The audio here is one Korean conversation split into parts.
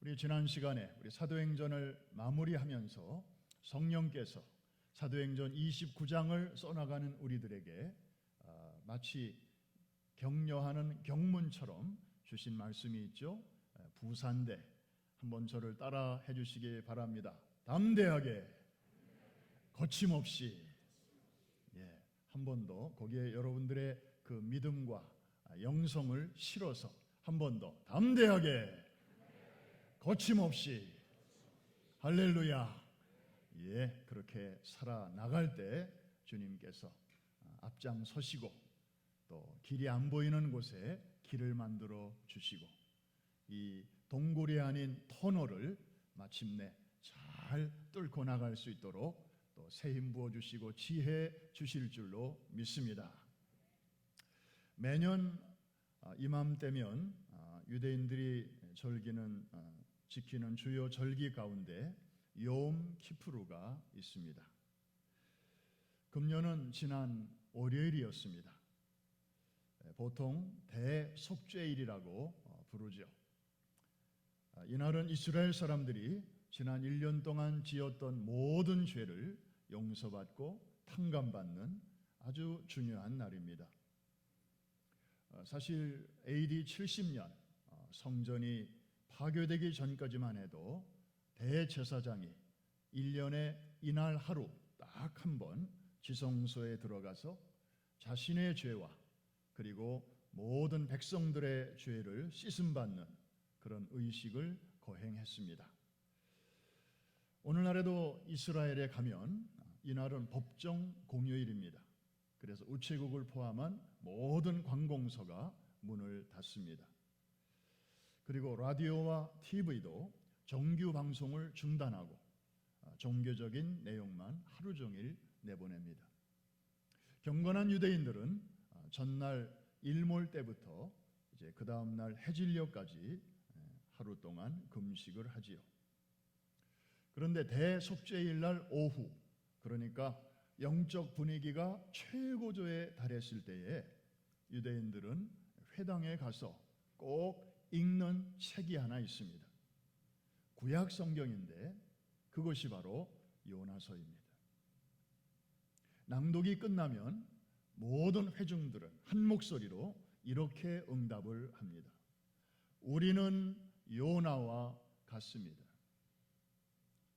우리 지난 시간에 우리 사도행전을 마무리하면서 성령께서 사도행전 29장을 써나가는 우리들에게 마치 격려하는 경문처럼 주신 말씀이 있죠. 부산대, 한번 저를 따라 해주시기 바랍니다. 담대하게, 거침없이. 한 번 더 거기에 여러분들의 그 믿음과 영성을 실어서 한 번 더 담대하게, 거침없이. 할렐루야. 그렇게 살아나갈 때 주님께서 앞장서시고 또 길이 안 보이는 곳에 길을 만들어 주시고 이 동굴이 아닌 터널을 마침내 잘 뚫고 나갈 수 있도록 또 새 힘 부어주시고 지혜 주실 줄로 믿습니다. 매년 이맘때면 유대인들이 지키는 주요 절기 가운데 욤 키푸르가 있습니다. 금년은 지난 월요일이었습니다. 보통 대속죄일이라고 부르죠. 이날은 이스라엘 사람들이 지난 1년 동안 지었던 모든 죄를 용서받고 탕감받는 아주 중요한 날입니다. 사실 AD 70년 성전이 파괴되기 전까지만 해도 대제사장이 1년에 이날 하루 딱 한 번 지성소에 들어가서 자신의 죄와 그리고 모든 백성들의 죄를 씻음받는 그런 의식을 거행했습니다. 오늘날에도 이스라엘에 가면 이날은 법정 공휴일입니다. 그래서 우체국을 포함한 모든 관공서가 문을 닫습니다. 그리고 라디오와 TV도 정규 방송을 중단하고 종교적인 내용만 하루 종일 내보냅니다. 경건한 유대인들은 전날 일몰 때부터 이제 그 다음 날 해질녘까지 하루 동안 금식을 하지요. 그런데 대속죄일 날 오후, 그러니까 영적 분위기가 최고조에 달했을 때에 유대인들은 회당에 가서 꼭 읽는 책이 하나 있습니다. 구약 성경인데 그것이 바로 요나서입니다. 낭독이 끝나면 모든 회중들은 한 목소리로 이렇게 응답을 합니다. 우리는 요나와 같습니다.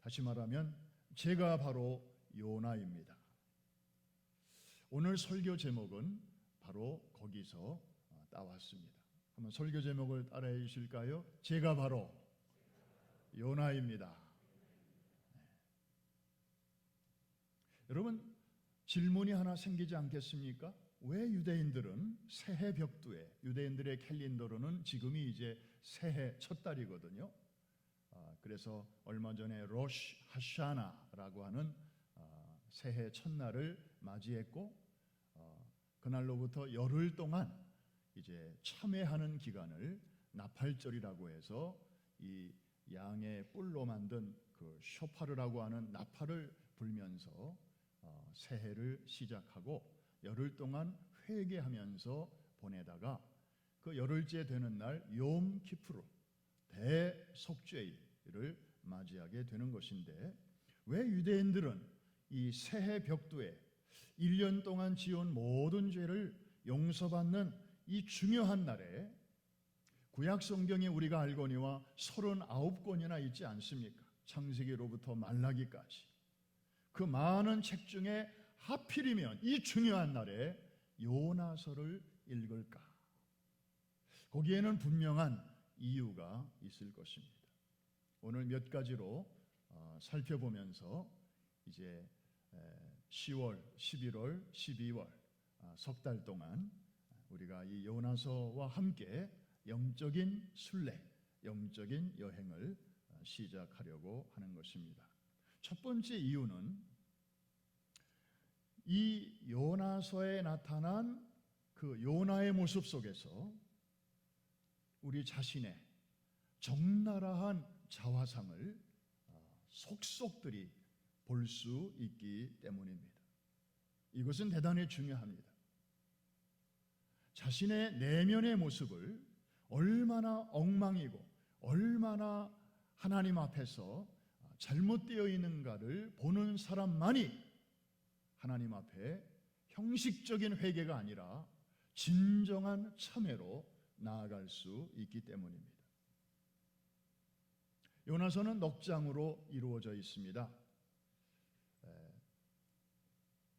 다시 말하면 제가 바로 요나입니다. 오늘 설교 제목은 바로 거기서 따왔습니다. 한번 설교 제목을 따라해 주실까요? 제가 바로 요나입니다. 여러분, 질문이 하나 생기지 않겠습니까? 왜 유대인들은 새해 벽두에, 유대인들의 캘린더로는 지금이 이제 새해 첫 달이거든요. 그래서 얼마 전에 로시 하샤나라고 하는 새해 첫날을 맞이했고 그날로부터 열흘 동안 이제 참회하는 기간을 나팔절이라고 해서 이 양의 뿔로 만든 그 쇼파르라고 하는 나팔을 불면서 새해를 시작하고 열흘 동안 회개하면서 보내다가 그 열흘째 되는 날 욤 키푸르 대속죄일을 맞이하게 되는 것인데, 왜 유대인들은 이 새해 벽두에 1년 동안 지은 모든 죄를 용서받는 이 중요한 날에 구약 성경에 우리가 알거니와 39권이나 있지 않습니까? 창세기로부터 말라기까지 그 많은 책 중에 하필이면 이 중요한 날에 요나서를 읽을까? 거기에는 분명한 이유가 있을 것입니다. 오늘 몇 가지로 살펴보면서 이제 10월, 11월, 12월 석 달 동안 우리가 이 요나서와 함께 영적인 순례, 영적인 여행을 시작하려고 하는 것입니다. 첫 번째 이유는 이 요나서에 나타난 그 요나의 모습 속에서 우리 자신의 적나라한 자화상을 속속들이 볼 수 있기 때문입니다. 이것은 대단히 중요합니다. 자신의 내면의 모습을 얼마나 엉망이고 얼마나 하나님 앞에서 잘못되어 있는가를 보는 사람만이 하나님 앞에 형식적인 회개가 아니라 진정한 참회로 나아갈 수 있기 때문입니다. 요나서는 넉 장으로 이루어져 있습니다.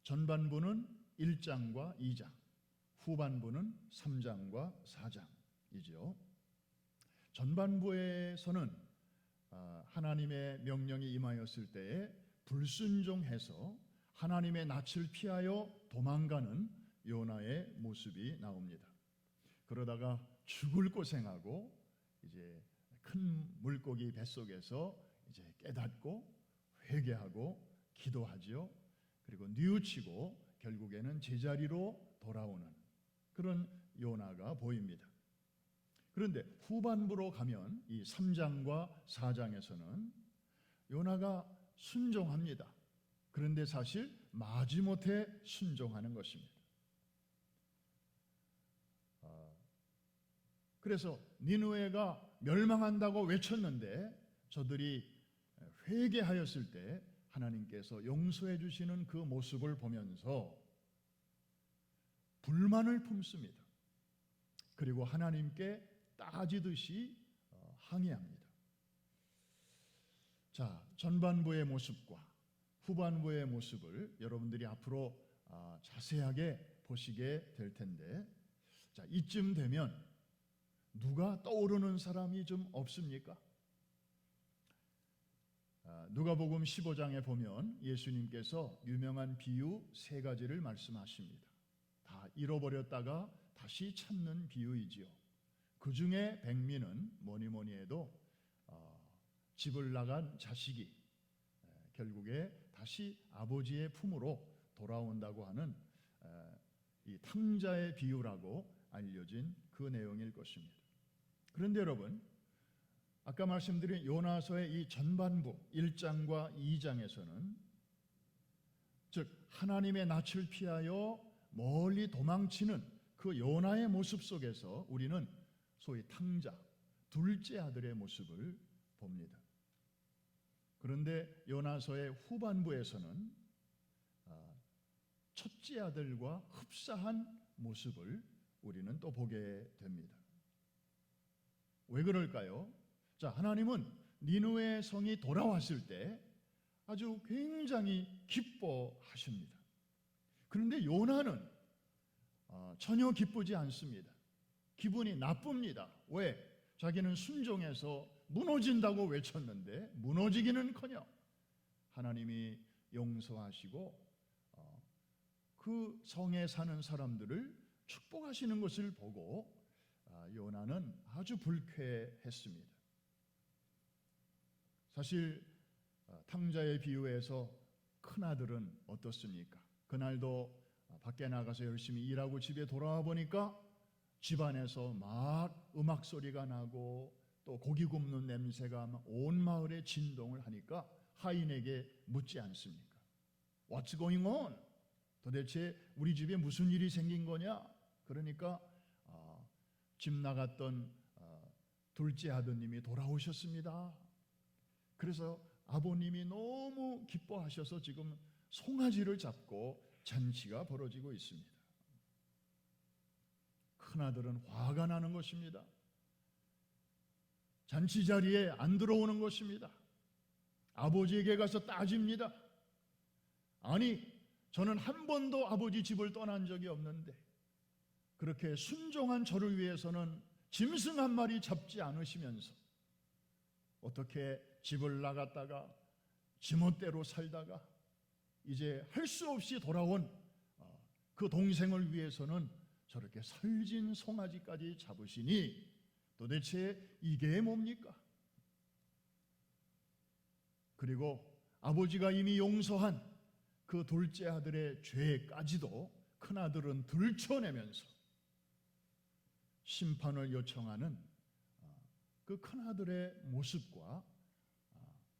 전반부는 1장과 2장, 후반부는 3장과 4장이죠. 전반부에서는 하나님의 명령이 임하였을 때에 불순종해서 하나님의 낯을 피하여 도망가는 요나의 모습이 나옵니다. 그러다가 죽을 고생하고 이제 큰 물고기 뱃속에서 이제 깨닫고 회개하고 기도하지요. 그리고 뉘우치고 결국에는 제자리로 돌아오는 그런 요나가 보입니다. 그런데 후반부로 가면 이 3장과 4장에서는 요나가 순종합니다. 그런데 사실 마지못해 순종하는 것입니다. 그래서 니느웨가 멸망한다고 외쳤는데 저들이 회개하였을 때 하나님께서 용서해 주시는 그 모습을 보면서 불만을 품습니다. 그리고 하나님께 따지듯이 항의합니다. 자, 전반부의 모습과 후반부의 모습을 여러분들이 앞으로 자세하게 보시게 될 텐데, 자, 이쯤 되면 누가 떠오르는 사람이 좀 없습니까? 누가복음 15장에 보면 예수님께서 유명한 비유 3가지를 말씀하십니다. 다 잃어버렸다가 다시 찾는 비유이지요. 그 중에 백미는 뭐니 해도 집을 나간 자식이 결국에 다시 아버지의 품으로 돌아온다고 하는 이 탕자의 비유라고 알려진 그 내용일 것입니다. 그런데 여러분, 아까 말씀드린 요나서의 이 전반부 1장과 2장에서는 즉 하나님의 낯을 피하여 멀리 도망치는 그 요나의 모습 속에서 우리는 소위 탕자, 둘째 아들의 모습을 봅니다. 그런데 요나서의 후반부에서는 첫째 아들과 흡사한 모습을 우리는 또 보게 됩니다. 왜 그럴까요? 자, 하나님은 니느웨 성이 돌아왔을 때 아주 굉장히 기뻐하십니다. 그런데 요나는 전혀 기쁘지 않습니다. 기분이 나쁩니다. 왜? 자기는 순종해서 무너진다고 외쳤는데 무너지기는커녕 하나님이 용서하시고 그 성에 사는 사람들을 축복하시는 것을 보고 요나는 아주 불쾌했습니다. 사실 탕자의 비유에서 큰아들은 어떻습니까? 그날도 밖에 나가서 열심히 일하고 집에 돌아와 보니까 집안에서 막 음악 소리가 나고 또 고기 굽는 냄새가 온 마을에 진동을 하니까 하인에게 묻지 않습니까? What's going on? 도대체 우리 집에 무슨 일이 생긴 거냐? 그러니까 집 나갔던 둘째 아드님이 돌아오셨습니다. 그래서 아버님이 너무 기뻐하셔서 지금 송아지를 잡고 잔치가 벌어지고 있습니다. 큰아들은 화가 나는 것입니다. 잔치 자리에 안 들어오는 것입니다. 아버지에게 가서 따집니다. 아니, 저는 한 번도 아버지 집을 떠난 적이 없는데 그렇게 순종한 저를 위해서는 짐승 한 마리 잡지 않으시면서 어떻게 집을 나갔다가 지멋대로 살다가 이제 할 수 없이 돌아온 그 동생을 위해서는 저렇게 살진 송아지까지 잡으시니 도대체 이게 뭡니까? 그리고 아버지가 이미 용서한 그 둘째 아들의 죄까지도 큰아들은 들춰내면서 심판을 요청하는 그 큰아들의 모습과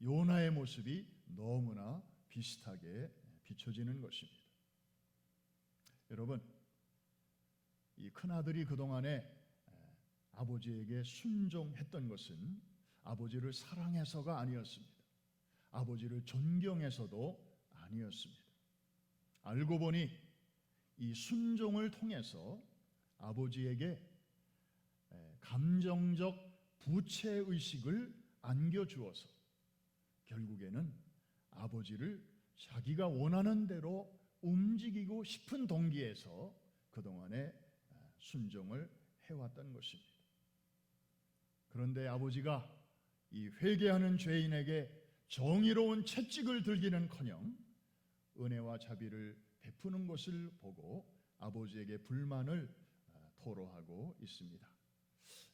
요나의 모습이 너무나 비슷하게 비춰지는 것입니다. 여러분, 이 큰아들이 그동안에 아버지에게 순종했던 것은 아버지를 사랑해서가 아니었습니다. 아버지를 존경해서도 아니었습니다. 알고 보니 이 순종을 통해서 아버지에게 감정적 부채의식을 안겨주어서 결국에는 아버지를 자기가 원하는 대로 움직이고 싶은 동기에서 그동안에 순종을 해왔던 것입니다. 그런데 아버지가 이 회개하는 죄인에게 정의로운 채찍을 들기는커녕 은혜와 자비를 베푸는 것을 보고 아버지에게 불만을 토로하고 있습니다.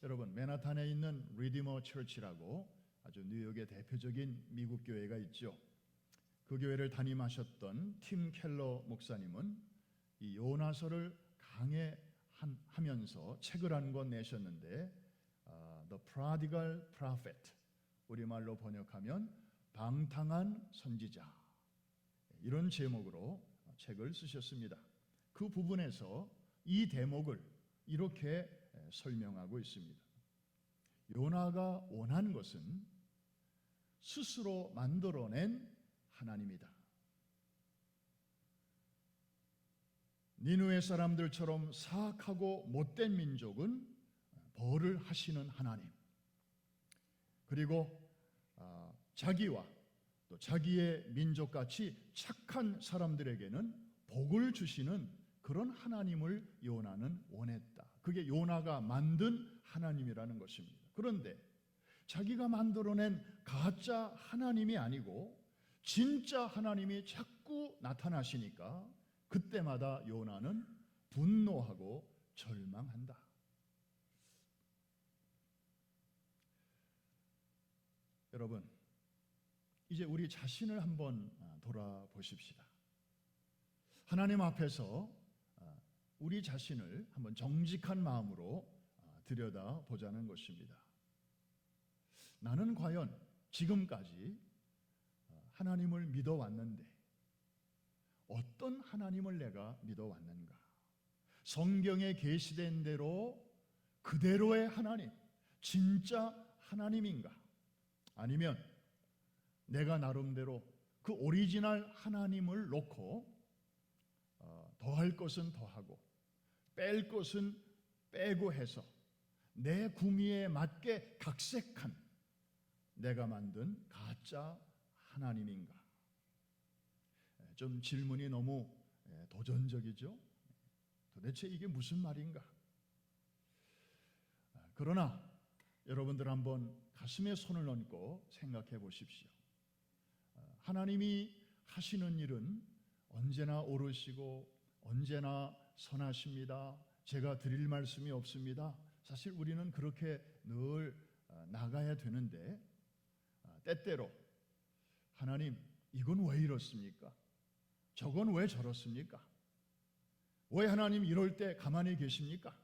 여러분, 맨하탄에 있는 리디머 처치라고 아주 뉴욕의 대표적인 미국 교회가 있죠. 그 교회를 담임하셨던 팀 켈러 목사님은 이 요나서를 강해하면서 책을 한 권 내셨는데 The Prodigal Prophet, 우리말로 번역하면 방탕한 선지자, 이런 제목으로 책을 쓰셨습니다. 그 부분에서 이 대목을 이렇게 설명하고 있습니다. 요나가 원한 것은 스스로 만들어낸 하나님이다. 니느웨 사람들처럼 사악하고 못된 민족은 벌을 하시는 하나님, 그리고 자기와 또 자기의 민족같이 착한 사람들에게는 복을 주시는 그런 하나님을 요나는 원했다. 그게 요나가 만든 하나님이라는 것입니다. 그런데 자기가 만들어낸 가짜 하나님이 아니고 진짜 하나님이 자꾸 나타나시니까 그때마다 요나는 분노하고 절망한다. 여러분, 이제 우리 자신을 한번 돌아보십시다. 하나님 앞에서 우리 자신을 한번 정직한 마음으로 들여다보자는 것입니다. 나는 과연 지금까지 하나님을 믿어왔는데 어떤 하나님을 내가 믿어왔는가? 성경에 계시된 대로 그대로의 하나님, 진짜 하나님인가? 아니면 내가 나름대로 그 오리지널 하나님을 놓고 더할 것은 더하고 뺄 것은 빼고 해서 내 구미에 맞게 각색한 내가 만든 가짜 하나님인가? 좀 질문이 너무 도전적이죠? 도대체 이게 무슨 말인가? 그러나 여러분들 한번 가슴에 손을 얹고 생각해 보십시오. 하나님이 하시는 일은 언제나 옳으시고 언제나 선하십니다. 제가 드릴 말씀이 없습니다. 사실 우리는 그렇게 늘 나가야 되는데 때때로 하나님, 이건 왜 이렇습니까? 저건 왜 저렇습니까? 왜 하나님 이럴 때 가만히 계십니까?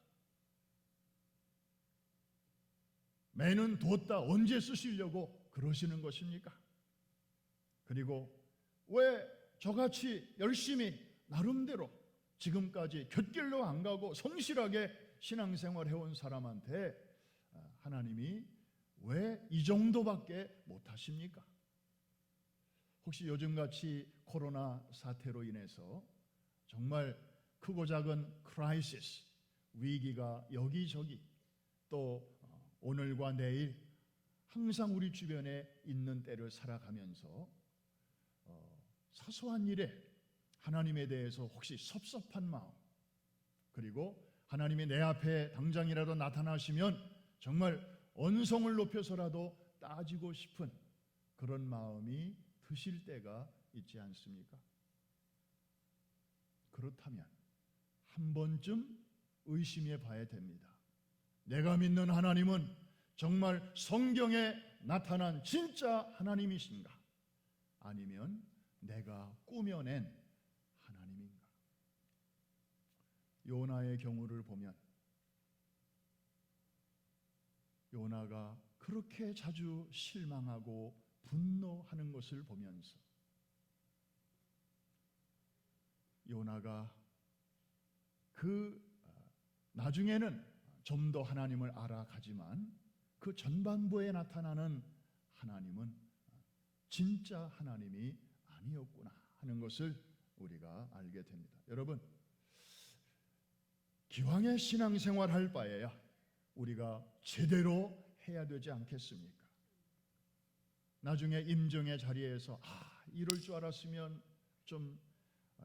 매는 뒀다 언제 쓰시려고 그러시는 것입니까? 그리고 왜 저같이 열심히 나름대로 지금까지 곁길로 안 가고 성실하게 신앙생활 해온 사람한테 하나님이 왜 이 정도밖에 못하십니까? 혹시 요즘같이 코로나 사태로 인해서 정말 크고 작은 크라이시스, 위기가 여기저기 또 오늘과 내일 항상 우리 주변에 있는 때를 살아가면서 사소한 일에 하나님에 대해서 혹시 섭섭한 마음, 그리고 하나님이 내 앞에 당장이라도 나타나시면 정말 언성을 높여서라도 따지고 싶은 그런 마음이 드실 때가 있지 않습니까? 그렇다면 한 번쯤 의심해 봐야 됩니다. 내가 믿는 하나님은 정말 성경에 나타난 진짜 하나님이신가? 아니면 내가 꾸며낸 하나님인가? 요나의 경우를 보면 요나가 그렇게 자주 실망하고 분노하는 것을 보면서 요나가 나중에는 좀 더 하나님을 알아가지만 그 전반부에 나타나는 하나님은 진짜 하나님이 아니었구나 하는 것을 우리가 알게 됩니다. 여러분, 기왕의 신앙생활 할 바에야 우리가 제대로 해야 되지 않겠습니까? 나중에 임종의 자리에서 이럴 줄 알았으면 좀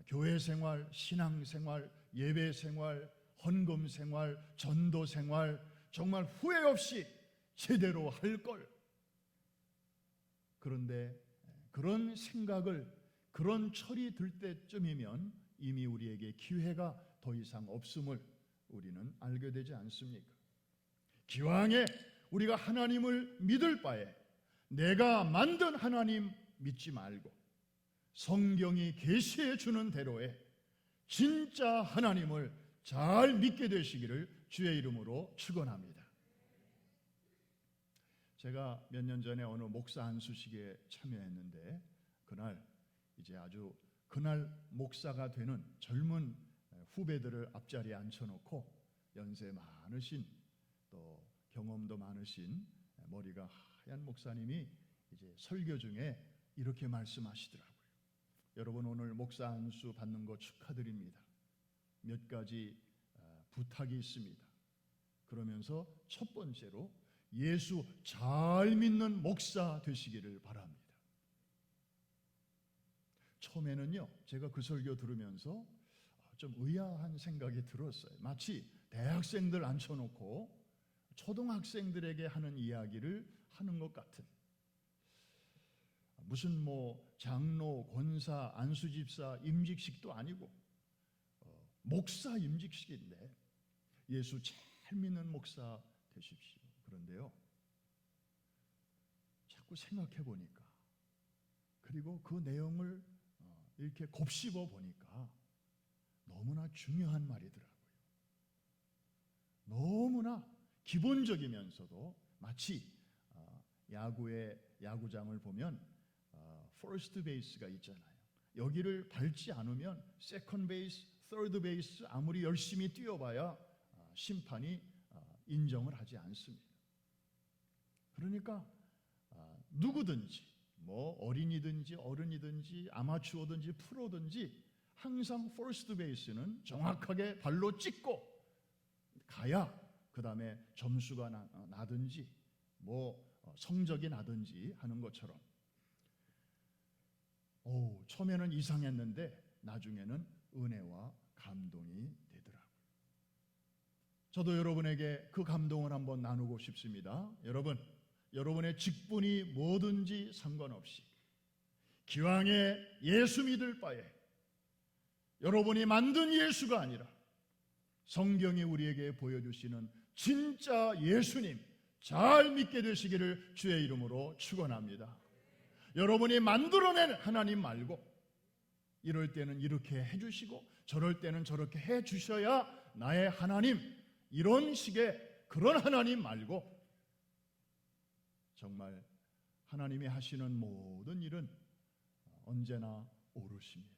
교회 생활, 신앙 생활, 예배 생활, 헌금 생활, 전도 생활 정말 후회 없이 제대로 할 걸. 그런데 그런 생각을, 그런 철이 들 때쯤이면 이미 우리에게 기회가 더 이상 없음을 우리는 알게 되지 않습니까? 기왕에 우리가 하나님을 믿을 바에 내가 만든 하나님 믿지 말고 성경이 계시해 주는 대로의 진짜 하나님을 잘 믿게 되시기를 주의 이름으로 축원합니다. 제가 몇 년 전에 어느 목사 안수식에 참여했는데 그날 목사가 되는 젊은 후배들을 앞자리에 앉혀놓고 연세 많으신 또 경험도 많으신 머리가 하얀 목사님이 이제 설교 중에 이렇게 말씀하시더라고요. 여러분, 오늘 목사 안수 받는 거 축하드립니다. 몇 가지 부탁이 있습니다. 그러면서 첫 번째로 예수 잘 믿는 목사 되시기를 바랍니다. 처음에는요, 제가 그 설교 들으면서 좀 의아한 생각이 들었어요. 마치 대학생들 앉혀놓고 초등학생들에게 하는 이야기를 하는 것 같은, 무슨 장로, 권사, 안수집사 임직식도 아니고 목사 임직식인데 예수 잘 믿는 목사 되십시오. 그런데요, 자꾸 생각해 보니까, 그리고 그 내용을 이렇게 곱씹어 보니까 너무나 중요한 말이더라고요. 너무나 기본적이면서도 마치 야구장을 보면 퍼스트 베이스가 있잖아요. 여기를 밟지 않으면 세컨드 베이스, 서드 베이스 아무리 열심히 뛰어봐야 심판이 인정을 하지 않습니다. 그러니까 누구든지 어린이든지 어른이든지 아마추어든지 프로든지 항상 퍼스트 베이스는 정확하게 발로 찍고 가야 그 다음에 점수가 나든지 성적이 나든지 하는 것처럼 처음에는 이상했는데 나중에는 은혜와 감동이 되더라고요. 저도 여러분에게 그 감동을 한번 나누고 싶습니다. 여러분의 직분이 뭐든지 상관없이 기왕에 예수 믿을 바에 여러분이 만든 예수가 아니라 성경이 우리에게 보여주시는 진짜 예수님 잘 믿게 되시기를 주의 이름으로 축원합니다. 여러분이 만들어낸 하나님 말고 이럴 때는 이렇게 해주시고 저럴 때는 저렇게 해주셔야 나의 하나님, 이런 식의 그런 하나님 말고 정말 하나님이 하시는 모든 일은 언제나 옳으십니다.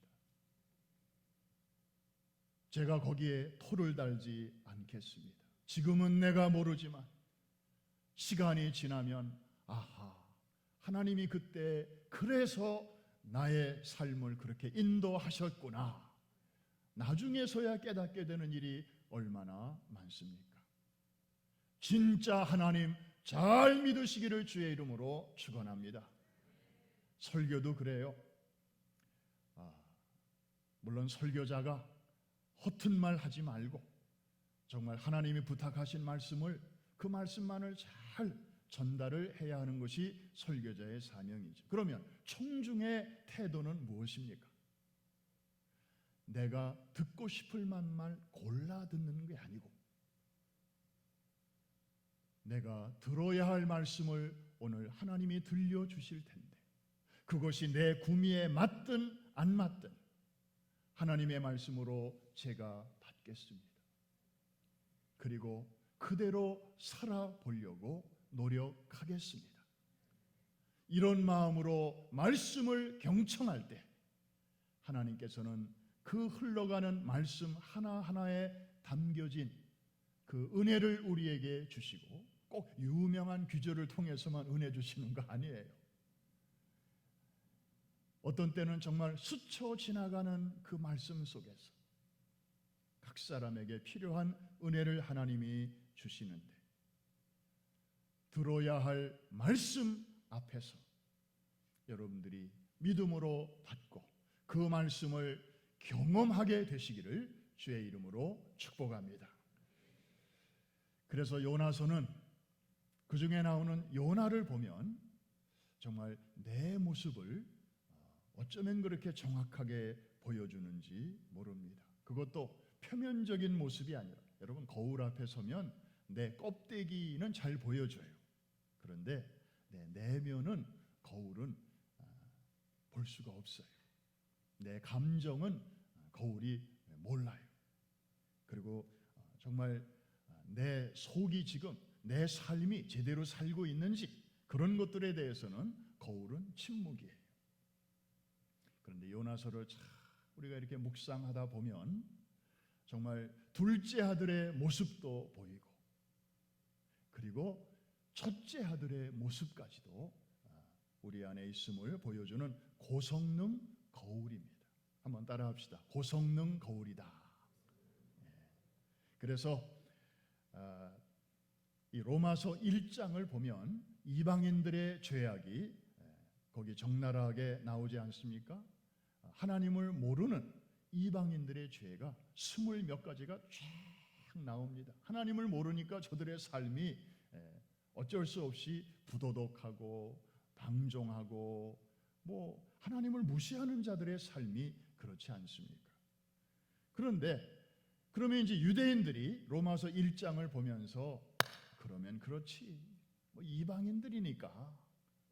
제가 거기에 토를 달지 않겠습니다. 지금은 내가 모르지만 시간이 지나면 하나님이 그때 그래서 나의 삶을 그렇게 인도하셨구나, 나중에서야 깨닫게 되는 일이 얼마나 많습니까? 진짜 하나님 잘 믿으시기를 주의 이름으로 축원합니다. 설교도 그래요. 물론 설교자가 허튼 말 하지 말고 정말 하나님이 부탁하신 말씀을, 그 말씀만을 잘 전달을 해야 하는 것이 설교자의 사명이죠. 그러면 청중의 태도는 무엇입니까? 내가 듣고 싶을 만만 골라 듣는 게 아니고 내가 들어야 할 말씀을 오늘 하나님이 들려주실 텐데 그것이 내 구미에 맞든 안 맞든 하나님의 말씀으로 제가 받겠습니다. 그리고 그대로 살아보려고 노력하겠습니다. 이런 마음으로 말씀을 경청할 때 하나님께서는 그 흘러가는 말씀 하나하나에 담겨진 그 은혜를 우리에게 주시고 꼭 유명한 귀절을 통해서만 은혜 주시는 거 아니에요. 어떤 때는 정말 스쳐 지나가는 그 말씀 속에서 각 사람에게 필요한 은혜를 하나님이 주시는데, 들어야 할 말씀 앞에서 여러분들이 믿음으로 받고 그 말씀을 경험하게 되시기를 주의 이름으로 축복합니다. 그래서 요나서는 그 중에 나오는 요나를 보면 정말 내 모습을 어쩌면 그렇게 정확하게 보여주는지 모릅니다. 그것도 표면적인 모습이 아니라, 여러분 거울 앞에 서면 내 껍데기는 잘 보여줘요. 그런데 내 내면은 거울은 볼 수가 없어요. 내 감정은 거울이 몰라요. 그리고 정말 내 속이 지금 내 삶이 제대로 살고 있는지 그런 것들에 대해서는 거울은 침묵이에요. 그런데 요나서를 우리가 이렇게 묵상하다 보면 정말 둘째 아들의 모습도 보이고, 그리고 첫째 아들의 모습까지도 우리 안에 있음을 보여주는 고성능 거울입니다. 한번 따라합시다. 고성능 거울이다. 그래서 이 로마서 1장을 보면 이방인들의 죄악이 거기 적나라하게 나오지 않습니까? 하나님을 모르는 이방인들의 죄가 20몇 가지가 쫙 나옵니다. 하나님을 모르니까 저들의 삶이 어쩔 수 없이 부도덕하고 방종하고 하나님을 무시하는 자들의 삶이 그렇지 않습니까? 그러면 이제 유대인들이 로마서 1장을 보면서 그러면 그렇지, 이방인들이니까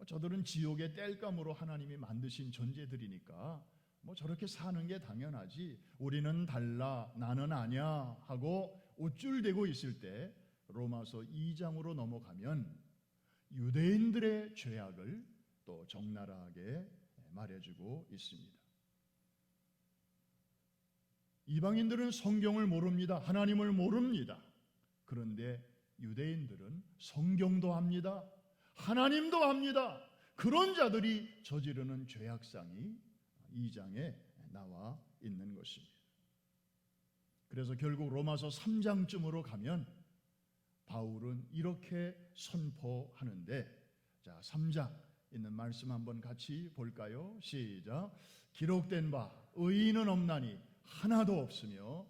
저들은 지옥의 땔감으로 하나님이 만드신 존재들이니까 저렇게 사는 게 당연하지, 우리는 달라 나는 아니야 하고 우쭐대고 있을 때 로마서 2장으로 넘어가면 유대인들의 죄악을 또 적나라하게 말해주고 있습니다. 이방인들은 성경을 모릅니다. 하나님을 모릅니다. 그런데 유대인들은 성경도 합니다. 하나님도 합니다. 그런 자들이 저지르는 죄악상이 2장에 나와 있는 것입니다. 그래서 결국 로마서 3장쯤으로 가면 바울은 이렇게 선포하는데, 자 3장 있는 말씀 한번 같이 볼까요? 시작. 기록된 바 의인은 없나니 하나도 없으며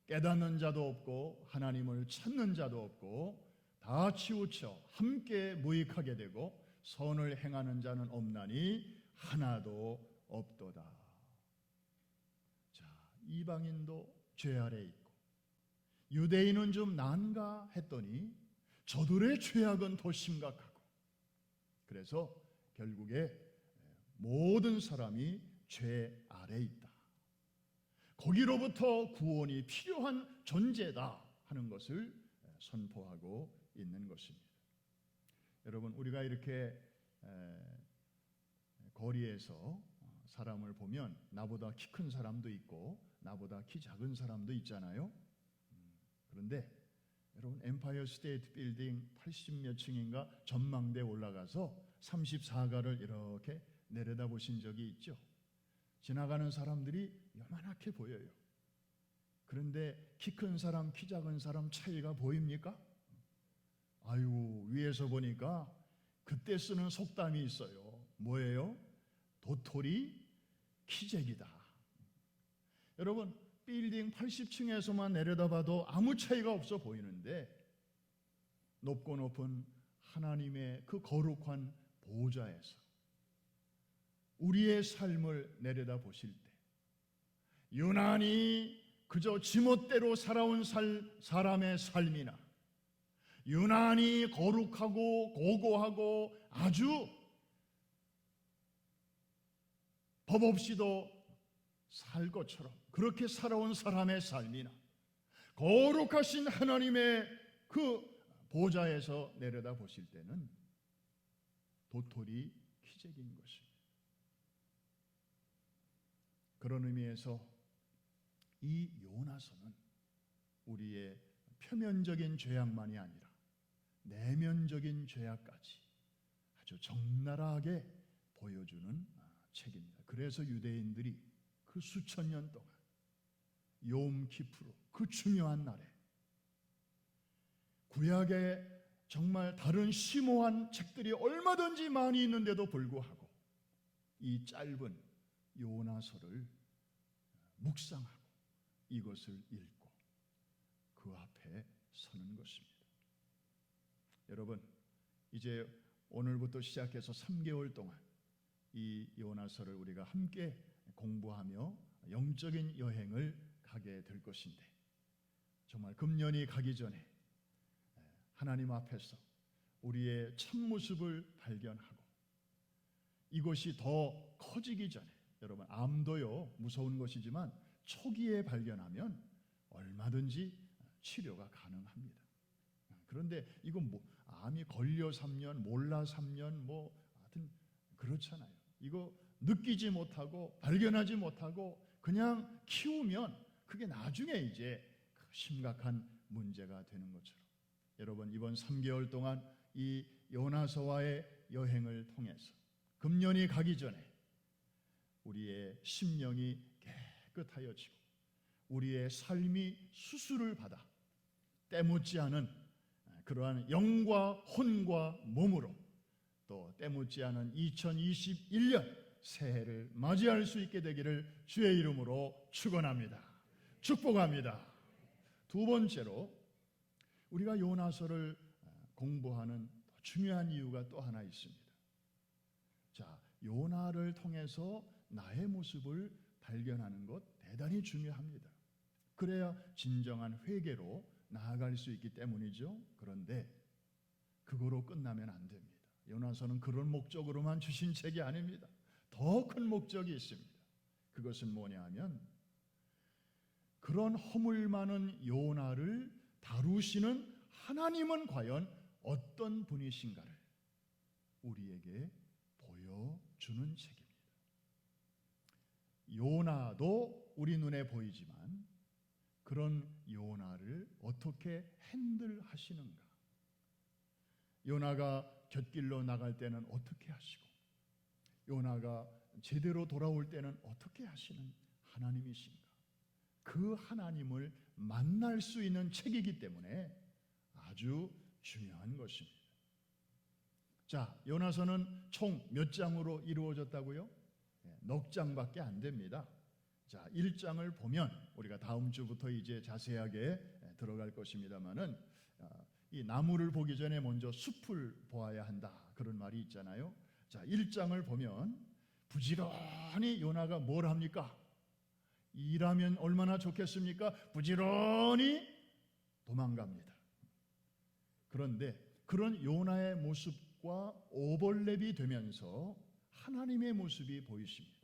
깨닫는 자도 없고 하나님을 찾는 자도 없고 다 치우쳐 함께 무익하게 되고 선을 행하는 자는 없나니 하나도 없도다. 자, 이방인도 죄 아래 있고 유대인은 좀 나은가 했더니 저들의 죄악은 더 심각하고, 그래서 결국에 모든 사람이 죄 아래 있다. 거기로부터 구원이 필요한 존재다 하는 것을 선포하고 있는 것입니다. 여러분, 우리가 이렇게 거리에서 사람을 보면 나보다 키 큰 사람도 있고 나보다 키 작은 사람도 있잖아요. 그런데 여러분, 엠파이어 스테이트 빌딩 80몇 층인가 전망대에 올라가서 34가를 이렇게 내려다보신 적이 있죠. 지나가는 사람들이 요만하게 보여요. 그런데 키 큰 사람, 키 작은 사람 차이가 보입니까? 아이고, 위에서 보니까 그때 쓰는 속담이 있어요. 뭐예요? 도토리 키재기다. 여러분, 빌딩 80층에서만 내려다봐도 아무 차이가 없어 보이는데 높고 높은 하나님의 그 거룩한 보좌에서 우리의 삶을 내려다보실 때 유난히 그저 지멋대로 살아온 사람의 삶이나 유난히 거룩하고 고고하고 아주 법 없이도 살 것처럼 그렇게 살아온 사람의 삶이나 거룩하신 하나님의 그 보좌에서 내려다보실 때는 도토리 키재기인 것입니다. 그런 의미에서 이 요나서는 우리의 표면적인 죄악만이 아니라 내면적인 죄악까지 아주 적나라하게 보여주는 책입니다. 그래서 유대인들이 그 수천 년 동안 욤 키프로 그 중요한 날에 구약에 정말 다른 심오한 책들이 얼마든지 많이 있는데도 불구하고 이 짧은 요나서를 묵상하고 이것을 읽고 그 앞에 서는 것입니다. 여러분, 이제 오늘부터 시작해서 3개월 동안 이 요나서를 우리가 함께 공부하며 영적인 여행을 가게 될 것인데, 정말 금년이 가기 전에 하나님 앞에서 우리의 참모습을 발견하고 이것이 더 커지기 전에, 여러분, 암도요 무서운 것이지만 초기에 발견하면 얼마든지 치료가 가능합니다. 그런데 이건 암이 걸려 3년, 몰라 3년, 하여튼 그렇잖아요. 이거 느끼지 못하고 발견하지 못하고 그냥 키우면 그게 나중에 이제 심각한 문제가 되는 것처럼, 여러분, 이번 3개월 동안 이 요나서와의 여행을 통해서 금년이 가기 전에 우리의 심령이 깨끗하여지고 우리의 삶이 수술을 받아 때묻지 않은 그러한 영과 혼과 몸으로 또 때묻지 않은 2021년 새해를 맞이할 수 있게 되기를 주의 이름으로 축원합니다. 축복합니다. 두 번째로 우리가 요나서를 공부하는 중요한 이유가 또 하나 있습니다. 자, 요나를 통해서 나의 모습을 발견하는 것 대단히 중요합니다. 그래야 진정한 회개로 나아갈 수 있기 때문이죠. 그런데 그거로 끝나면 안 됩니다. 요나서는 그런 목적으로만 주신 책이 아닙니다. 더 큰 목적이 있습니다. 그것은 뭐냐 하면 그런 허물 많은 요나를 다루시는 하나님은 과연 어떤 분이신가를 우리에게 보여주는 책입니다. 요나도 우리 눈에 보이지만 그런 요나를 어떻게 핸들하시는가? 요나가 곁길로 나갈 때는 어떻게 하시고 요나가 제대로 돌아올 때는 어떻게 하시는 하나님이신가? 그 하나님을 만날 수 있는 책이기 때문에 아주 중요한 것입니다. 자, 요나서는 총 몇 장으로 이루어졌다고요? 넉 장밖에 안 됩니다. 자, 1장을 보면 우리가 다음 주부터 이제 자세하게 들어갈 것입니다만은 이 나무를 보기 전에 먼저 숲을 보아야 한다, 그런 말이 있잖아요. 자, 1장을 보면 부지런히 요나가 뭘 합니까? 일하면 얼마나 좋겠습니까? 부지런히 도망갑니다. 그런데 그런 요나의 모습과 오버랩이 되면서 하나님의 모습이 보이십니다.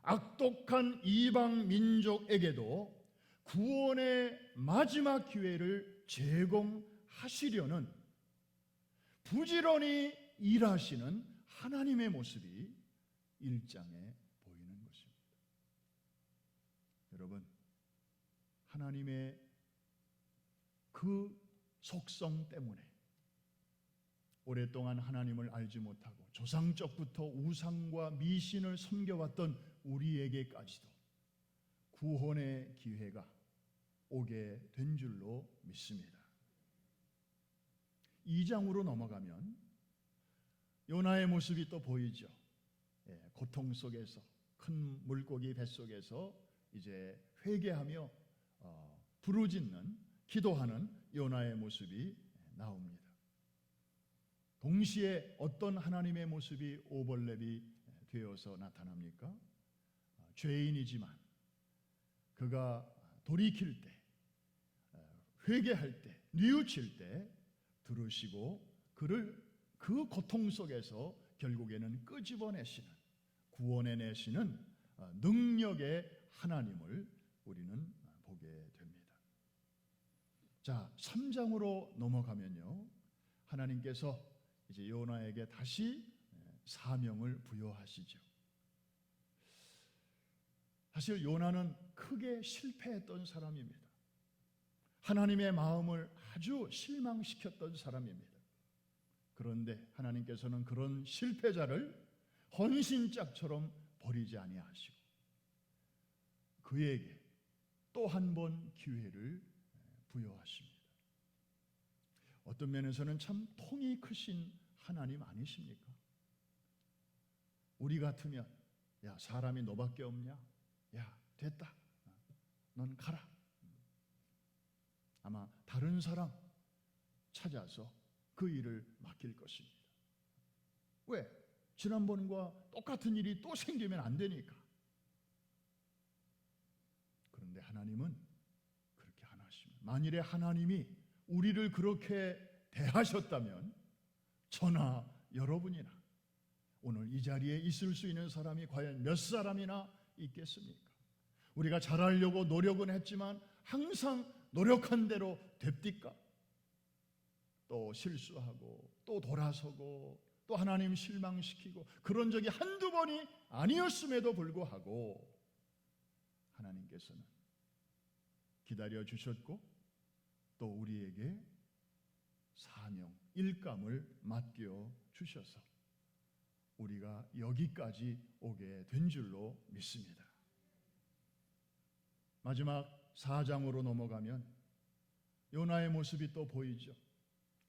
악독한 이방 민족에게도 구원의 마지막 기회를 제공하시려는 부지런히 일하시는 하나님의 모습이 1장에 보이는 것입니다. 여러분, 하나님의 그 속성 때문에 오랫동안 하나님을 알지 못하고 조상적부터 우상과 미신을 섬겨왔던 우리에게까지도 구원의 기회가 오게 된 줄로 믿습니다. 2장으로 넘어가면 요나의 모습이 또 보이죠. 고통 속에서, 큰 물고기 뱃속에서 이제 회개하며 부르짖는, 기도하는 요나의 모습이 나옵니다. 동시에 어떤 하나님의 모습이 오버랩이 되어서 나타납니까? 죄인이지만 그가 돌이킬 때, 회개할 때, 뉘우칠 때 들으시고 그를 그 고통 속에서 결국에는 끄집어내시는, 구원해내시는 능력의 하나님을 우리는 보게 됩니다. 자, 3장으로 넘어가면요, 하나님께서 이제 요나에게 다시 사명을 부여하시죠. 사실 요나는 크게 실패했던 사람입니다. 하나님의 마음을 아주 실망시켰던 사람입니다. 그런데 하나님께서는 그런 실패자를 헌신짝처럼 버리지 아니하시고 그에게 또 한 번 기회를 부여하십니다. 어떤 면에서는 참 통이 크신 하나님 아니십니까? 우리 같으면 야, 사람이 너밖에 없냐? 야, 됐다. 넌 가라. 아마 다른 사람 찾아서 그 일을 맡길 것입니다. 왜? 지난번과 똑같은 일이 또 생기면 안 되니까. 그런데 하나님은 그렇게 안 하십니다. 만일에 하나님이 우리를 그렇게 대하셨다면 저나 여러분이나 오늘 이 자리에 있을 수 있는 사람이 과연 몇 사람이나 있겠습니까? 우리가 잘하려고 노력은 했지만 항상 노력한 대로 됩니까? 또 실수하고 또 돌아서고 또 하나님 실망시키고 그런 적이 한두 번이 아니었음에도 불구하고 하나님께서는 기다려 주셨고 또 우리에게 사명, 일감을 맡겨 주셔서 우리가 여기까지 오게 된 줄로 믿습니다. 마지막 4장으로 넘어가면 요나의 모습이 또 보이죠.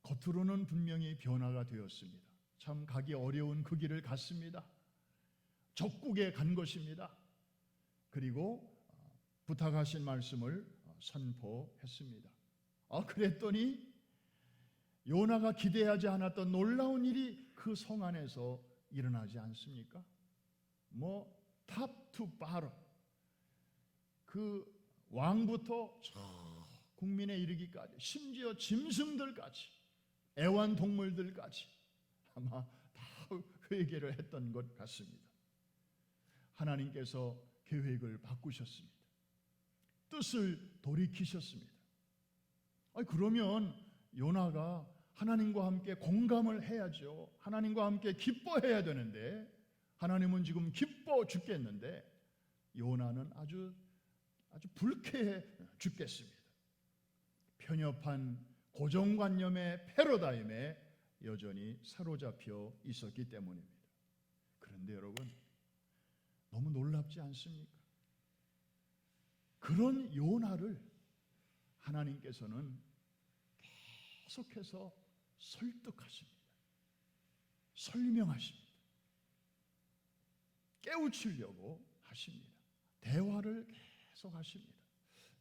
겉으로는 분명히 변화가 되었습니다. 참 가기 어려운 그 길을 갔습니다. 적국에 간 것입니다. 그리고 부탁하신 말씀을 선포했습니다. 그랬더니 요나가 기대하지 않았던 놀라운 일이 그 성 안에서 일어나지 않습니까? 탑 투 바로 그 왕부터 국민에 이르기까지 심지어 짐승들까지 애완동물들까지 아마 다 회개를 했던 것 같습니다. 하나님께서 계획을 바꾸셨습니다. 뜻을 돌이키셨습니다. 그러면 요나가 하나님과 함께 공감을 해야죠. 하나님과 함께 기뻐해야 되는데 하나님은 지금 기뻐 죽겠는데 요나는 아주 불쾌해 죽겠습니다. 편협한 고정관념의 패러다임에 여전히 사로잡혀 있었기 때문입니다. 그런데 여러분 너무 놀랍지 않습니까? 그런 요나를 하나님께서는 계속해서 설득하십니다. 설명하십니다. 깨우치려고 하십니다. 대화를 계속 하십니다.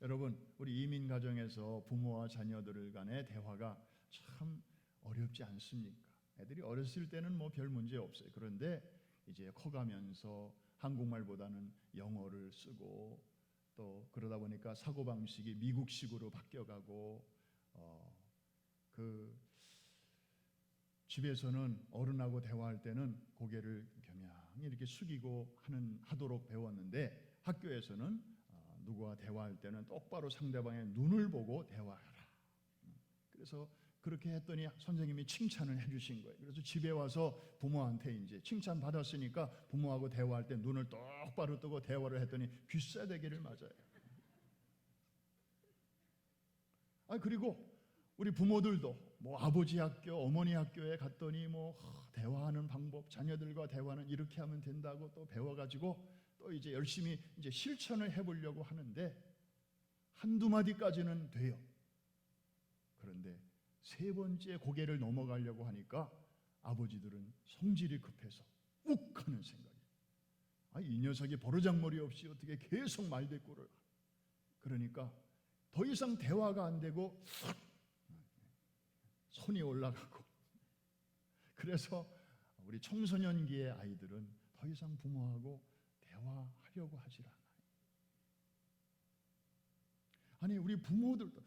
여러분, 우리 이민 가정에서 부모와 자녀들 간의 대화가 참 어렵지 않습니까? 애들이 어렸을 때는 별 문제 없어요. 그런데 이제 커가면서 한국말보다는 영어를 쓰고 또 그러다 보니까 사고방식이 미국식으로 바뀌어가고 그 집에서는 어른하고 대화할 때는 고개를 겸양히 이렇게 숙이고 하도록 배웠는데 학교에서는 누구와 대화할 때는 똑바로 상대방의 눈을 보고 대화하라. 그래서 그렇게 했더니 선생님이 칭찬을 해주신 거예요. 그래서 집에 와서 부모한테 이제 칭찬 받았으니까 부모하고 대화할 때 눈을 똑바로 뜨고 대화를 했더니 귀싸대기를 맞아요. 그리고 우리 부모들도 아버지 학교, 어머니 학교에 갔더니 대화하는 방법, 자녀들과 대화는 이렇게 하면 된다고 또 배워가지고 또 이제 열심히 이제 실천을 해보려고 하는데 한두 마디까지는 돼요. 그런데 세 번째 고개를 넘어가려고 하니까 아버지들은 성질이 급해서 욱 하는 생각이에요. 이 녀석이 버르장머리 없이 어떻게 계속 말대꾸를. 그러니까 더 이상 대화가 안 되고 손이 올라가고 그래서 우리 청소년기의 아이들은 더 이상 부모하고 대화하려고 하질 않아요. 아니 우리 부모들도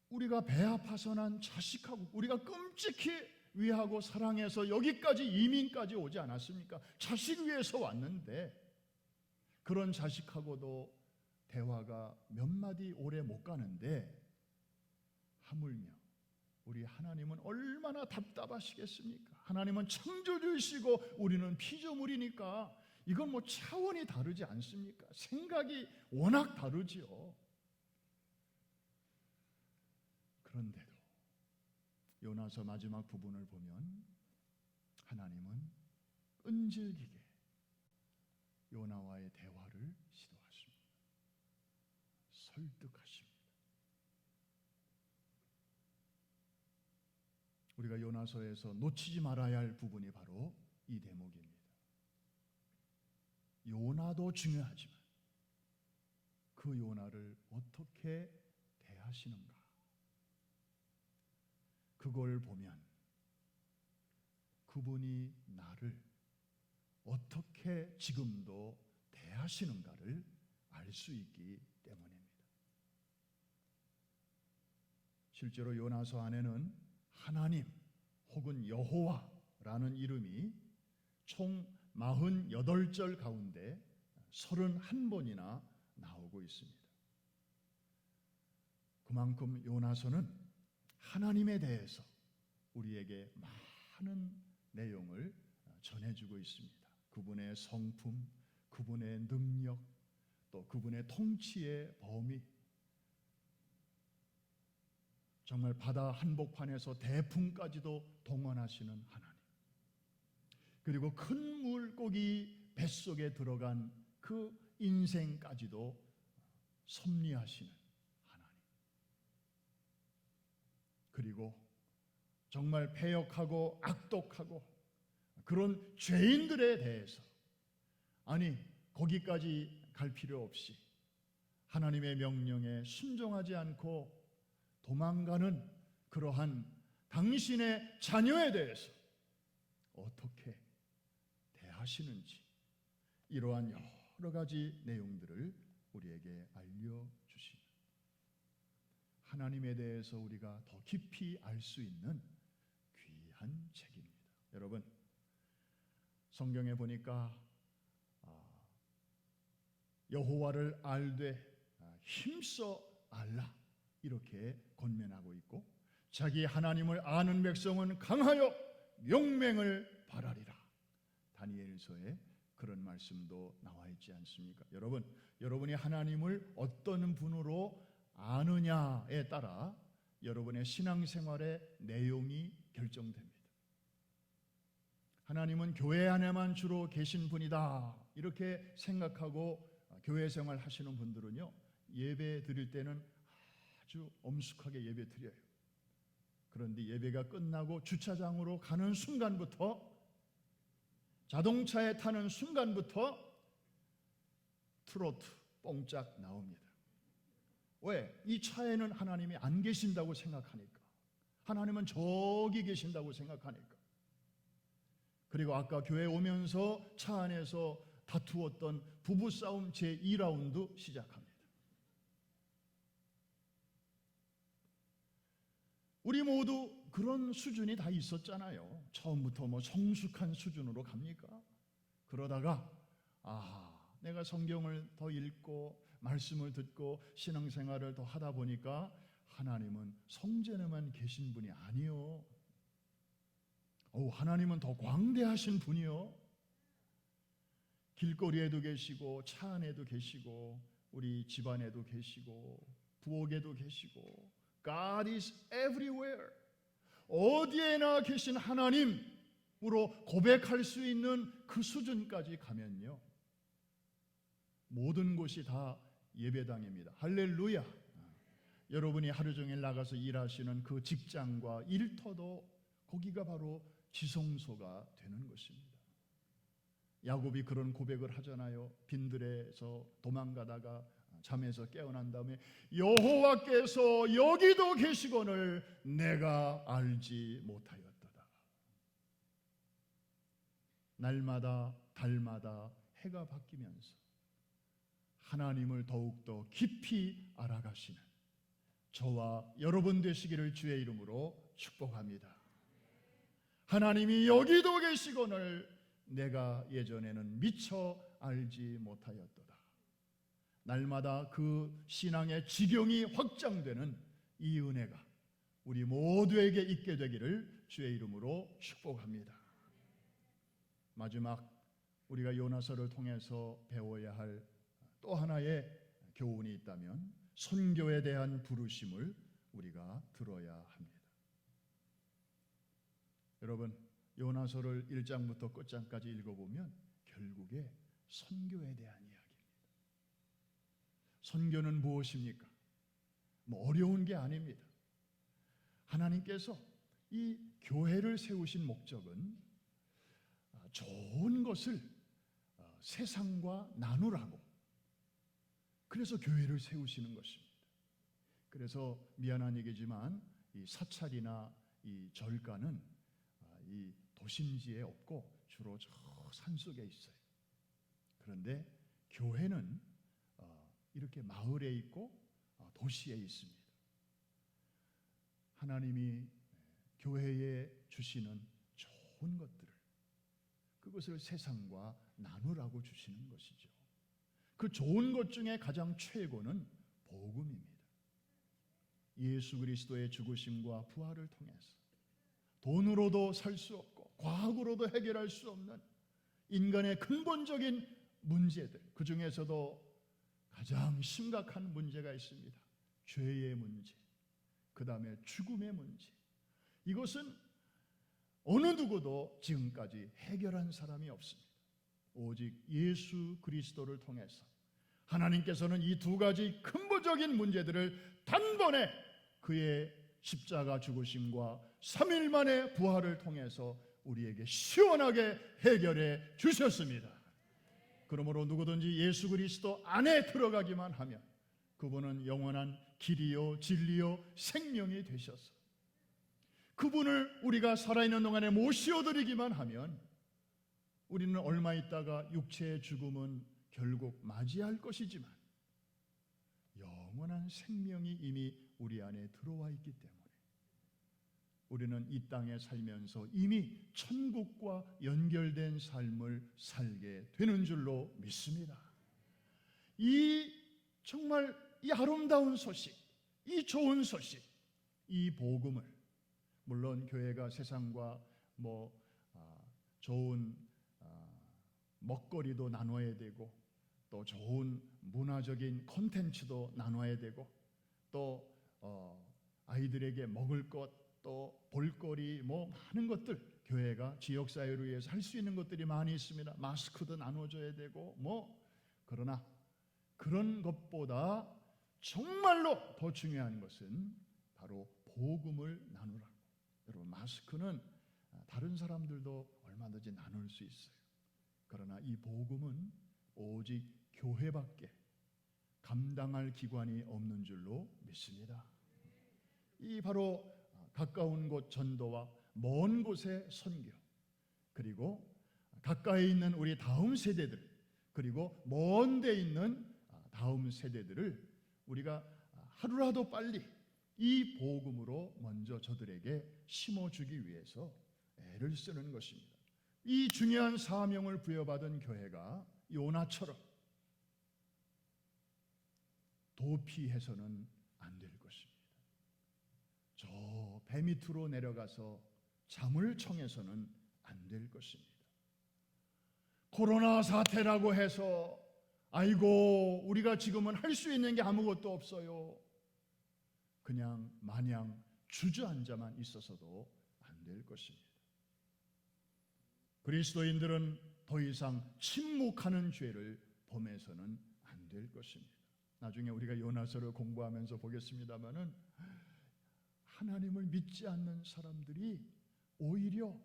우리가 배 아파서 난 자식하고 우리가 끔찍히 위하고 사랑해서 여기까지 이민까지 오지 않았습니까? 자식 위해서 왔는데 그런 자식하고도 대화가 몇 마디 오래 못 가는데 하물며 우리 하나님은 얼마나 답답하시겠습니까? 하나님은 창조주이시고 우리는 피조물이니까 이건 차원이 다르지 않습니까? 생각이 워낙 다르지요. 그런데도 요나서 마지막 부분을 보면 하나님은 끈질기게 요나와의 대화를 시도하십니다. 설득하십니다. 우리가 요나서에서 놓치지 말아야 할 부분이 바로 이 대목입니다. 요나도 중요하지만 그 요나를 어떻게 대하시는가, 그걸 보면 그분이 나를 어떻게 지금도 대하시는가를 알 수 있기 때문입니다. 실제로 요나서 안에는 하나님 혹은 여호와라는 이름이 총 48절 가운데 31번이나 나오고 있습니다. 그만큼 요나서는 하나님에 대해서 우리에게 많은 내용을 전해주고 있습니다. 그분의 성품, 그분의 능력, 또 그분의 통치의 범위, 정말 바다 한복판에서 대풍까지도 동원하시는 하나님, 그리고 큰 물고기 뱃속에 들어간 그 인생까지도 섭리하시는 하나님, 그리고 정말 패역하고 악독하고 그런 죄인들에 대해서, 아니 거기까지 갈 필요 없이 하나님의 명령에 순종하지 않고 도망가는 그러한 당신의 자녀에 대해서 어떻게 대하시는지, 이러한 여러 가지 내용들을 우리에게 알려주십니다. 하나님에 대해서 우리가 더 깊이 알 수 있는 귀한 책입니다. 여러분, 성경에 보니까 여호와를 알되 힘써 알라 이렇게 권면하고 있고, 자기 하나님을 아는 백성은 강하여 용맹을 발하리라, 다니엘서에 그런 말씀도 나와 있지 않습니까? 여러분이 하나님을 어떤 분으로 아느냐에 따라 여러분의 신앙생활의 내용이 결정됩니다. 하나님은 교회 안에만 주로 계신 분이다 이렇게 생각하고 교회 생활 하시는 분들은요, 예배 드릴 때는 아주 엄숙하게 예배 드려요. 그런데 예배가 끝나고 주차장으로 가는 순간부터, 자동차에 타는 순간부터 트로트 뽕짝 나옵니다. 왜? 이 차에는 하나님이 안 계신다고 생각하니까, 하나님은 저기 계신다고 생각하니까. 그리고 아까 교회 오면서 차 안에서 다투었던 부부싸움 제2라운드 시작합니다. 우리 모두 그런 수준이 다 있었잖아요. 처음부터 성숙한 수준으로 갑니까? 그러다가 내가 성경을 더 읽고 말씀을 듣고 신앙생활을 더 하다 보니까 하나님은 성전에만 계신 분이 아니요, 하나님은 더 광대하신 분이요, 길거리에도 계시고 차 안에도 계시고 우리 집안에도 계시고 부엌에도 계시고 God is everywhere. 어디에나 계신 하나님으로 고백할 수 있는 그 수준까지 가면요, 모든 곳이 다 예배당입니다. 할렐루야. 여러분이 하루 종일 나가서 일하시는 그 직장과 일터도 거기가 바로 지성소가 되는 것입니다. 야곱이 그런 고백을 하잖아요. 빈들에서 도망가다가 잠에서 깨어난 다음에 여호와께서 여기도 계시거늘 내가 알지 못하였도다. 날마다 달마다 해가 바뀌면서 하나님을 더욱더 깊이 알아가시는 저와 여러분 되시기를 주의 이름으로 축복합니다. 하나님이 여기도 계시거늘 내가 예전에는 미처 알지 못하였도다. 날마다 그 신앙의 지경이 확장되는 이 은혜가 우리 모두에게 있게 되기를 주의 이름으로 축복합니다. 마지막 우리가 요나서를 통해서 배워야 할 또 하나의 교훈이 있다면 선교에 대한 부르심을 우리가 들어야 합니다. 여러분, 요나서를 1장부터 끝장까지 읽어보면 결국에 선교에 대한 이야기입니다. 선교는 무엇입니까? 어려운 게 아닙니다. 하나님께서 이 교회를 세우신 목적은 좋은 것을 세상과 나누라고, 그래서 교회를 세우시는 것입니다. 그래서 미안한 얘기지만 이 사찰이나 이 절가는 이 도심지에 없고 주로 저 산속에 있어요. 그런데 교회는 이렇게 마을에 있고 도시에 있습니다. 하나님이 교회에 주시는 좋은 것들을, 그것을 세상과 나누라고 주시는 것이죠. 그 좋은 것 중에 가장 최고는 복음입니다. 예수 그리스도의 죽으심과 부활을 통해서 돈으로도 살 수 없고 과학으로도 해결할 수 없는 인간의 근본적인 문제들, 그 중에서도 가장 심각한 문제가 있습니다. 죄의 문제, 그 다음에 죽음의 문제. 이것은 어느 누구도 지금까지 해결한 사람이 없습니다. 오직 예수 그리스도를 통해서 하나님께서는 이 두 가지 근본적인 문제들을 단번에 그의 십자가 죽으심과 3일 만에 부활을 통해서 우리에게 시원하게 해결해 주셨습니다. 그러므로 누구든지 예수 그리스도 안에 들어가기만 하면 그분은 영원한 길이요 진리요 생명이 되셔서 그분을 우리가 살아있는 동안에 모시어드리기만 하면 우리는 얼마 있다가 육체의 죽음은 결국 맞이할 것이지만 영원한 생명이 이미 우리 안에 들어와 있기 때문에 우리는 이 땅에 살면서 이미 천국과 연결된 삶을 살게 되는 줄로 믿습니다. 이 정말 이 아름다운 소식, 이 좋은 소식, 이 복음을, 물론 교회가 세상과 좋은 먹거리도 나눠야 되고 또 좋은 문화적인 콘텐츠도 나눠야 되고 또 아이들에게 먹을 것, 또 볼거리, 많은 것들, 교회가 지역사회를 위해서 할 수 있는 것들이 많이 있습니다. 마스크도 나눠줘야 되고 그러나 그런 것보다 정말로 더 중요한 것은 바로 복음을 나누라고. 여러분, 마스크는 다른 사람들도 얼마든지 나눌 수 있어요. 그러나 이 복음은 오직 교회밖에 감당할 기관이 없는 줄로 믿습니다. 이 바로 가까운 곳 전도와 먼 곳의 선교, 그리고 가까이 있는 우리 다음 세대들, 그리고 먼 데 있는 다음 세대들을 우리가 하루라도 빨리 이 복음으로 먼저 저들에게 심어주기 위해서 애를 쓰는 것입니다. 이 중요한 사명을 부여받은 교회가 요나처럼 도피해서는 안 될 것입니다. 저 배 밑으로 내려가서 잠을 청해서는 안 될 것입니다. 코로나 사태라고 해서 아이고 우리가 지금은 할 수 있는 게 아무것도 없어요, 그냥 마냥 주저앉아만 있어서도 안 될 것입니다. 그리스도인들은 더 이상 침묵하는 죄를 범해서는 안 될 것입니다. 나중에 우리가 요나서를 공부하면서 보겠습니다마는 하나님을 믿지 않는 사람들이 오히려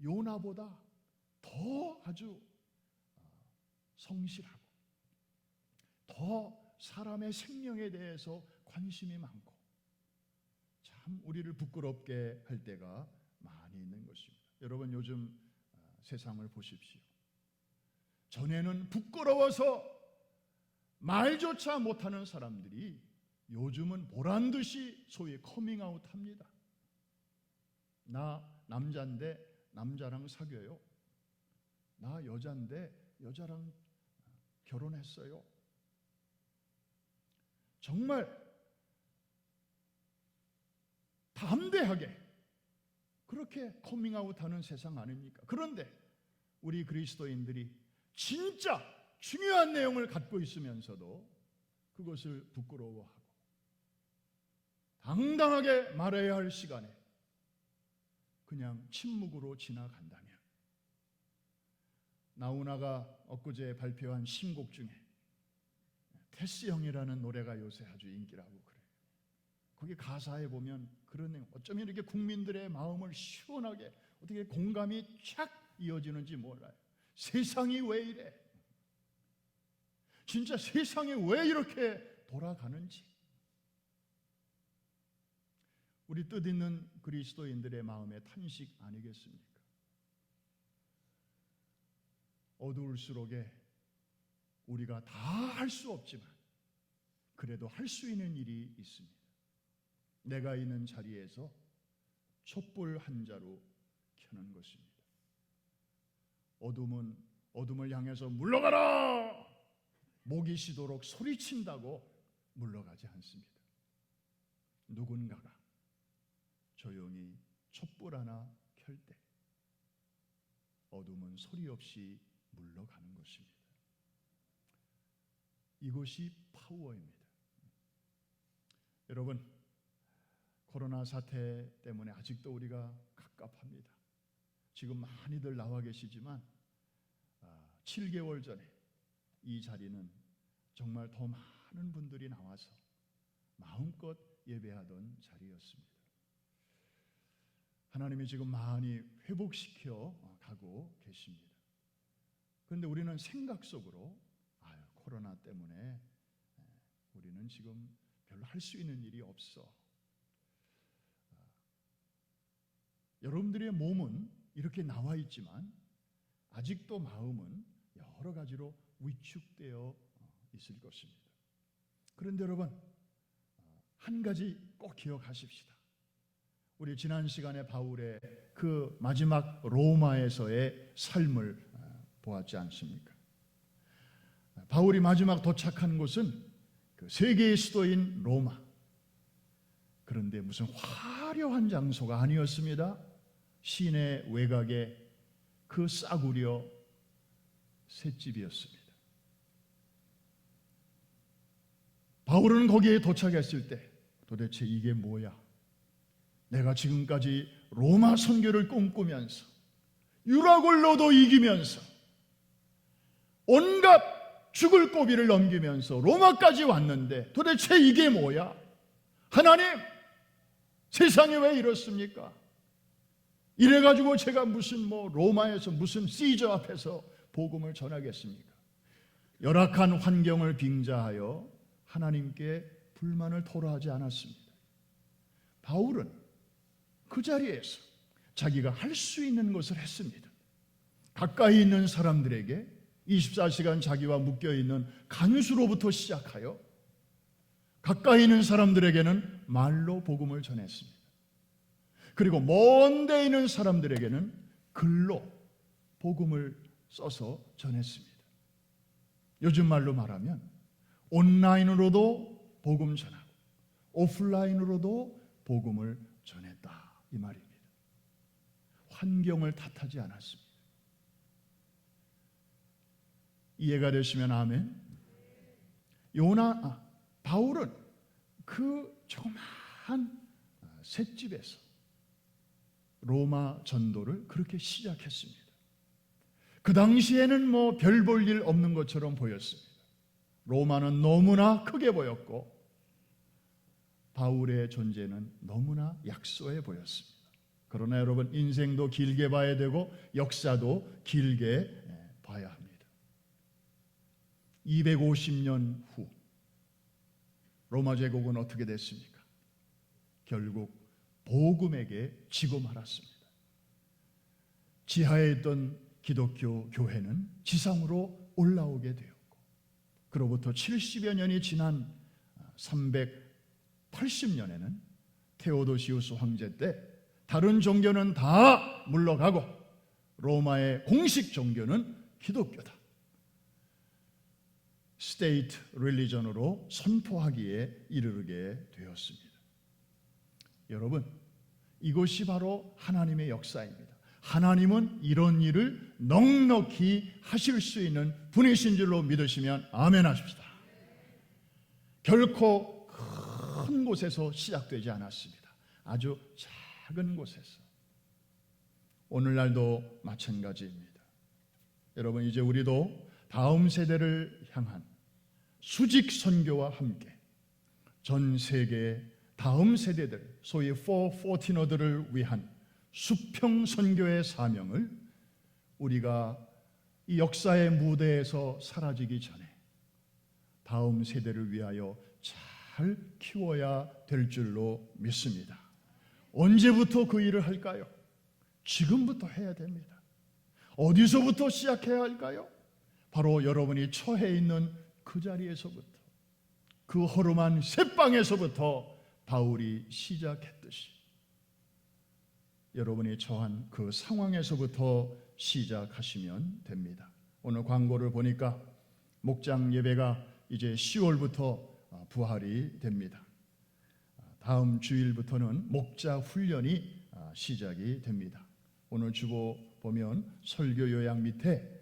요나보다 더 아주 성실하고 더 사람의 생명에 대해서 관심이 많고 참 우리를 부끄럽게 할 때가 많이 있는 것입니다. 여러분, 요즘 세상을 보십시오. 전에는 부끄러워서 말조차 못하는 사람들이 요즘은 보란듯이 소위 커밍아웃 합니다. 나 남자인데 남자랑 사귀어요. 나 여자인데 여자랑 결혼했어요. 정말 담대하게 그렇게 커밍아웃하는 세상 아닙니까? 그런데 우리 그리스도인들이 진짜 중요한 내용을 갖고 있으면서도 그것을 부끄러워하고 당당하게 말해야 할 시간에 그냥 침묵으로 지나간다면, 나훈아가 엊그제 발표한 신곡 중에 테스 형이라는 노래가 요새 아주 인기라고 그래요. 거기 가사에 보면 그런 내용, 어쩌면 이렇게 국민들의 마음을 시원하게 어떻게 공감이 촥 이어지는지 몰라요. 세상이 왜 이래? 진짜 세상이 왜 이렇게 돌아가는지. 우리 뜻있는 그리스도인들의 마음의 탄식 아니겠습니까? 어두울수록에 우리가 다 할 수 없지만 그래도 할 수 있는 일이 있습니다. 내가 있는 자리에서 촛불 한 자루 켜는 것입니다. 어둠은 어둠을 향해서 물러가라! 목이 쉬도록 소리친다고 물러가지 않습니다. 누군가가 조용히 촛불 하나 켤 때 어둠은 소리 없이 물러가는 것입니다. 이것이 파워입니다. 여러분, 코로나 사태 때문에 아직도 우리가 갑갑합니다. 지금 많이들 나와 계시지만 7개월 전에 이 자리는 정말 더 많은 분들이 나와서 마음껏 예배하던 자리였습니다. 하나님이 지금 많이 회복시켜 가고 계십니다. 그런데 우리는 생각 속으로 코로나 때문에 우리는 지금 별로 할 수 있는 일이 없어. 여러분들의 몸은 이렇게 나와 있지만 아직도 마음은 여러 가지로 위축되어 있을 것입니다. 그런데 여러분, 한 가지 꼭 기억하십시다. 우리 지난 시간에 바울의 그 마지막 로마에서의 삶을 보았지 않습니까? 바울이 마지막 도착한 곳은 그 세계의 수도인 로마. 그런데 무슨 화려한 장소가 아니었습니다. 시내 외곽에 그 싸구려 셋집이었습니다. 바울은 거기에 도착했을 때 도대체 이게 뭐야? 내가 지금까지 로마 선교를 꿈꾸면서 유라굴로도 이기면서 온갖 죽을 고비를 넘기면서 로마까지 왔는데 도대체 이게 뭐야? 하나님, 세상이 왜 이렇습니까? 이래가지고 제가 무슨 로마에서 무슨 시저 앞에서 복음을 전하겠습니까? 열악한 환경을 빙자하여 하나님께 불만을 토로하지 않았습니다. 바울은 그 자리에서 자기가 할 수 있는 것을 했습니다. 가까이 있는 사람들에게 24시간 자기와 묶여있는 간수로부터 시작하여 가까이 있는 사람들에게는 말로 복음을 전했습니다. 그리고 먼 데 있는 사람들에게는 글로 복음을 써서 전했습니다. 요즘 말로 말하면 온라인으로도 복음 전하고 오프라인으로도 복음을 전했다, 이 말입니다. 환경을 탓하지 않았습니다. 이해가 되시면 아멘. 바울은 그 조그마한 셋집에서 로마 전도를 그렇게 시작했습니다. 그 당시에는 별 볼 일 없는 것처럼 보였습니다. 로마는 너무나 크게 보였고 바울의 존재는 너무나 약소해 보였습니다. 그러나 여러분, 인생도 길게 봐야 되고 역사도 길게 봐야 합니다. 250년 후 로마 제국은 어떻게 됐습니까? 결국 복음에게 지고 말았습니다. 지하에 있던 기독교 교회는 지상으로 올라오게 되었고, 그로부터 70여 년이 지난 380년에는 테오도시우스 황제 때 다른 종교는 다 물러가고 로마의 공식 종교는 기독교다, 스테이트 릴리전으로 선포하기에 이르게 되었습니다. 여러분, 이것이 바로 하나님의 역사입니다. 하나님은 이런 일을 넉넉히 하실 수 있는 분이신 줄로 믿으시면 아멘 하십시다. 결코 큰 곳에서 시작되지 않았습니다. 아주 작은 곳에서. 오늘날도 마찬가지입니다. 여러분, 이제 우리도 다음 세대를 향한 수직 선교와 함께 전 세계의 다음 세대들, 소위 414들을 위한 수평 선교의 사명을 우리가 이 역사의 무대에서 사라지기 전에 다음 세대를 위하여 잘 키워야 될 줄로 믿습니다. 언제부터 그 일을 할까요? 지금부터 해야 됩니다. 어디서부터 시작해야 할까요? 바로 여러분이 처해 있는 그 자리에서부터, 그 허름한 셋방에서부터 바울이 시작했듯이 여러분이 처한 그 상황에서부터 시작하시면 됩니다. 오늘 광고를 보니까 목장 예배가 이제 10월부터 부활이 됩니다. 다음 주일부터는 목자 훈련이 시작이 됩니다. 오늘 주보 보면 설교 요약 밑에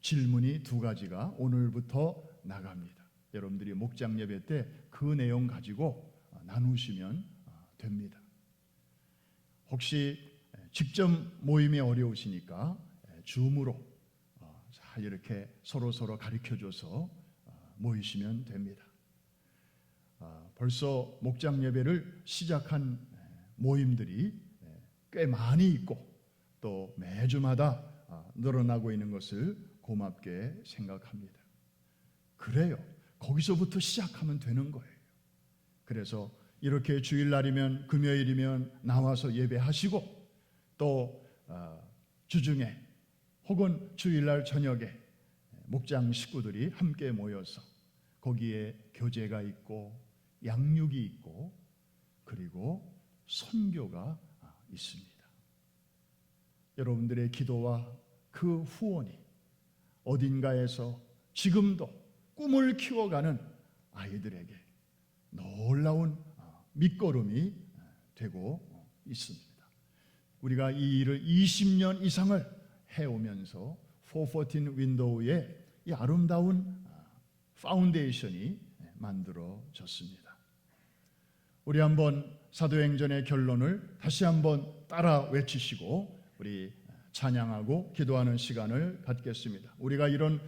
질문이 2가지가 오늘부터 나갑니다. 여러분들이 목장 예배 때 그 내용 가지고 나누시면 됩니다. 혹시 직접 모임이 어려우시니까 줌으로 잘 이렇게 서로 가르쳐줘서 모이시면 됩니다. 벌써 목장 예배를 시작한 모임들이 꽤 많이 있고 또 매주마다 늘어나고 있는 것을 고맙게 생각합니다. 그래요. 거기서부터 시작하면 되는 거예요. 그래서 이렇게 주일날이면 금요일이면 나와서 예배하시고 또 주중에 혹은 주일날 저녁에 목장 식구들이 함께 모여서 거기에 교제가 있고 양육이 있고 그리고 선교가 있습니다. 여러분들의 기도와 그 후원이 어딘가에서 지금도 꿈을 키워가는 아이들에게 놀라운 밑거름이 되고 있습니다. 우리가 이 일을 20년 이상을 해오면서 414 윈도우의 이 아름다운 파운데이션이 만들어졌습니다. 우리 한번 사도행전의 결론을 다시 한번 따라 외치시고 우리 찬양하고 기도하는 시간을 갖겠습니다. 우리가 이런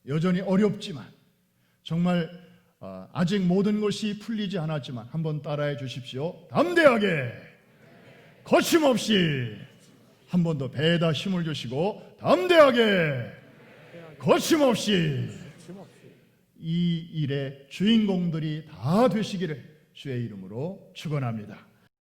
여전히 어렵지만 정말 아직 모든 것이 풀리지 않았지만 한번 따라해 주십시오. 담대하게 거침없이 한 번 더 배에다 힘을 주시고 담대하게 거침없이 이 일의 주인공들이 다 되시기를 주의 이름으로 축원합니다.